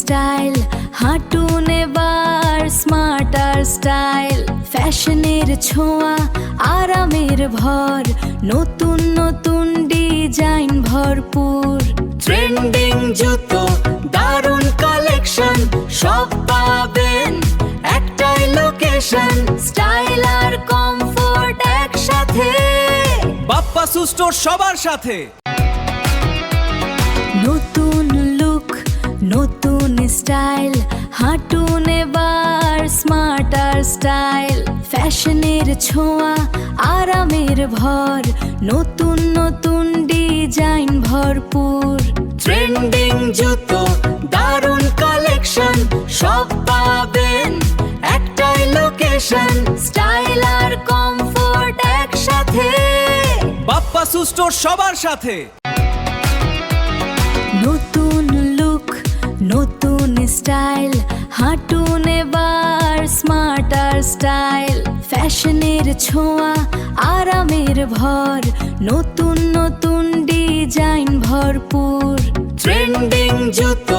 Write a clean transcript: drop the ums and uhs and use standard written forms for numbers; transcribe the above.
Style, হাঁটুন এবার smarter style. ফ্যাশনের ছোঁয়া, আরামের ভর, নতুন নতুন ডিজাইন ভরপুর। ট্রেন্ডিং জুতো, দারুণ কালেকশন, সব পাবেন একটাই লোকেশন। স্টাইল আর কমফোর্ট একসাথে, বাপ্পা শু স্টোর সবার সাথে। নতুন লুক, নতুন স্টাইল, হাঁটুন এবার স্মার্টার স্টাইল। ফ্যাশনের ছোঁয়া, আরামের ভর, নতুন নতুন ডিজাইন ভরপুর। ট্রেন্ডিং জুতো, দারুণ কালেকশন, সব পাবেন একটাই লোকেশন। স্টাইল আর কমফোর্ট একসাথে, বাপ্পা শু স্টোর সবার সাথে। নতুন লুক, নতুন স্টাইল, হাঁটুন এবার স্মার্টার স্টাইল। ফ্যাশনের ছোঁয়া, আরামের ভর, নতুন নতুন ডিজাইন ভরপুর। ট্রেন্ডিং জুতো,